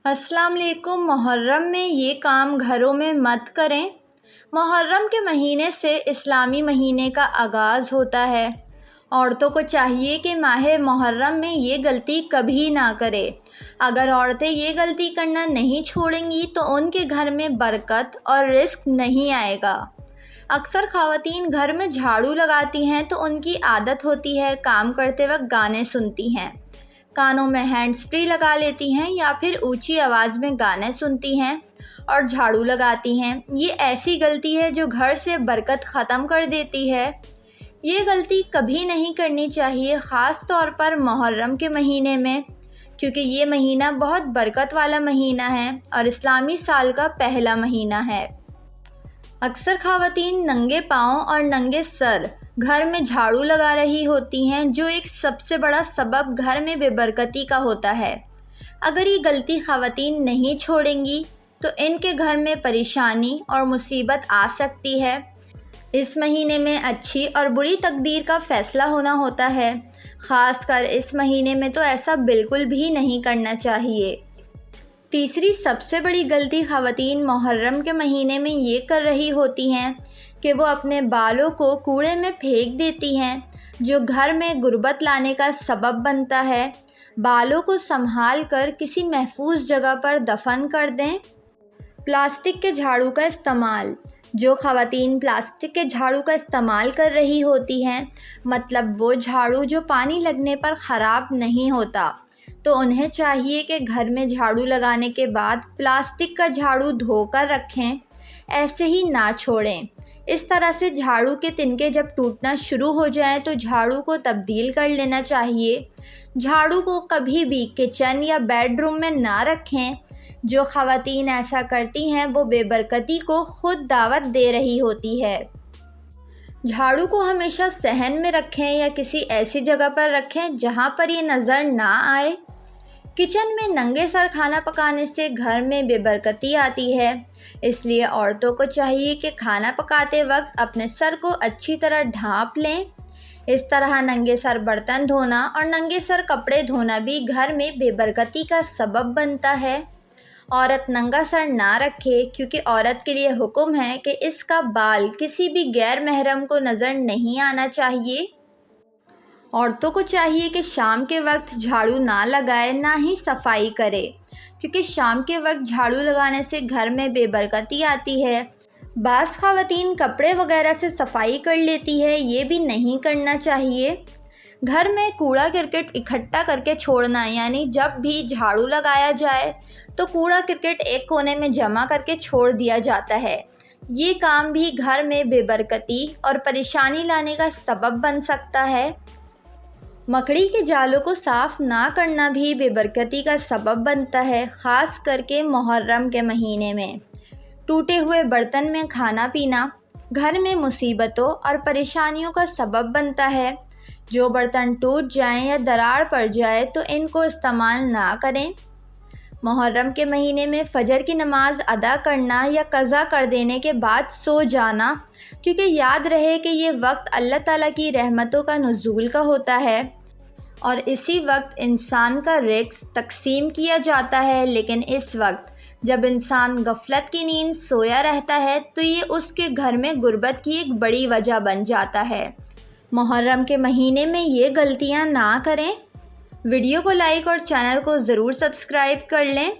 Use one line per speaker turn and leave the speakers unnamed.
السلام علیکم۔ محرم میں یہ کام گھروں میں مت کریں۔ محرم کے مہینے سے اسلامی مہینے کا آغاز ہوتا ہے۔ عورتوں کو چاہیے کہ ماہ محرم میں یہ غلطی کبھی نہ کرے۔ اگر عورتیں یہ غلطی کرنا نہیں چھوڑیں گی تو ان کے گھر میں برکت اور رزق نہیں آئے گا۔ اکثر خواتین گھر میں جھاڑو لگاتی ہیں تو ان کی عادت ہوتی ہے کام کرتے وقت گانے سنتی ہیں، کانوں میں ہینڈز فری لگا لیتی ہیں یا پھر اونچی آواز میں گانے سنتی ہیں اور جھاڑو لگاتی ہیں۔ یہ ایسی غلطی ہے جو گھر سے برکت ختم کر دیتی ہے۔ یہ غلطی کبھی نہیں کرنی چاہیے، خاص طور پر محرم کے مہینے میں، کیونکہ یہ مہینہ بہت برکت والا مہینہ ہے اور اسلامی سال کا پہلا مہینہ ہے۔ اکثر خواتین ننگے پاؤں اور ننگے سر گھر میں جھاڑو لگا رہی ہوتی ہیں، جو ایک سب سے بڑا سبب گھر میں بے برکتی کا ہوتا ہے۔ اگر یہ غلطی خواتین نہیں چھوڑیں گی تو ان کے گھر میں پریشانی اور مصیبت آ سکتی ہے۔ اس مہینے میں اچھی اور بری تقدیر کا فیصلہ ہونا ہوتا ہے، خاص کر اس مہینے میں تو ایسا بالکل بھی نہیں کرنا چاہیے۔ تیسری سب سے بڑی غلطی خواتین محرم کے مہینے میں یہ کر رہی ہوتی ہیں کہ وہ اپنے بالوں کو کوڑے میں پھینک دیتی ہیں، جو گھر میں غربت لانے کا سبب بنتا ہے۔ بالوں کو سنبھال کر کسی محفوظ جگہ پر دفن کر دیں۔ پلاسٹک کے جھاڑو کا استعمال۔ جو خواتین پلاسٹک کے جھاڑو کا استعمال کر رہی ہوتی ہیں، مطلب وہ جھاڑو جو پانی لگنے پر خراب نہیں ہوتا، تو انہیں چاہیے کہ گھر میں جھاڑو لگانے کے بعد پلاسٹک کا جھاڑو دھو کر رکھیں، ایسے ہی نہ چھوڑیں۔ اس طرح سے جھاڑو کے تنکے جب ٹوٹنا شروع ہو جائیں تو جھاڑو کو تبدیل کر لینا چاہیے۔ جھاڑو کو کبھی بھی کچن یا بیڈ روم میں نہ رکھیں۔ جو خواتین ایسا کرتی ہیں وہ بے برکتی کو خود دعوت دے رہی ہوتی ہے۔ جھاڑو کو ہمیشہ صحن میں رکھیں یا کسی ایسی جگہ پر رکھیں جہاں پر یہ نظر نہ آئے۔ کچن میں ننگے سر کھانا پکانے سے گھر میں بے برکتی آتی ہے، اس لیے عورتوں کو چاہیے کہ کھانا پکاتے وقت اپنے سر کو اچھی طرح ڈھانپ لیں۔ اس طرح ننگے سر برتن دھونا اور ننگے سر کپڑے دھونا بھی گھر میں بے برکتی کا سبب بنتا ہے۔ عورت ننگا سر نہ رکھے، کیونکہ عورت کے لیے حکم ہے کہ اس کا بال کسی بھی غیر محرم کو نظر نہیں آنا چاہیے۔ عورتوں کو چاہیے کہ شام کے وقت جھاڑو نہ لگائے، نہ ہی صفائی کرے، کیونکہ شام کے وقت جھاڑو لگانے سے گھر میں بے برکتی آتی ہے۔ بعض خواتین کپڑے وغیرہ سے صفائی کر لیتی ہے، یہ بھی نہیں کرنا چاہیے۔ گھر میں کوڑا کرکٹ اکٹھا کر کے چھوڑنا، یعنی جب بھی جھاڑو لگایا جائے تو کوڑا کرکٹ ایک کونے میں جمع کر کے چھوڑ دیا جاتا ہے، یہ کام بھی گھر میں بے برکتی اور پریشانی لانے کا سبب بن سکتا ہے۔ مکڑی کے جالوں کو صاف نہ کرنا بھی بے برکتی کا سبب بنتا ہے، خاص کر کے محرم کے مہینے میں۔ ٹوٹے ہوئے برتن میں کھانا پینا گھر میں مصیبتوں اور پریشانیوں کا سبب بنتا ہے۔ جو برتن ٹوٹ جائیں یا دراڑ پڑ جائے تو ان کو استعمال نہ کریں۔ محرم کے مہینے میں فجر کی نماز ادا کرنا یا قضا کر دینے کے بعد سو جانا، کیونکہ یاد رہے کہ یہ وقت اللہ تعالیٰ کی رحمتوں کا نزول کا ہوتا ہے اور اسی وقت انسان کا رزق تقسیم کیا جاتا ہے، لیکن اس وقت جب انسان غفلت کی نیند سویا رہتا ہے تو یہ اس کے گھر میں غربت کی ایک بڑی وجہ بن جاتا ہے۔ محرم کے مہینے میں یہ غلطیاں نہ کریں۔ ویڈیو کو لائک اور چینل کو ضرور سبسکرائب کر لیں۔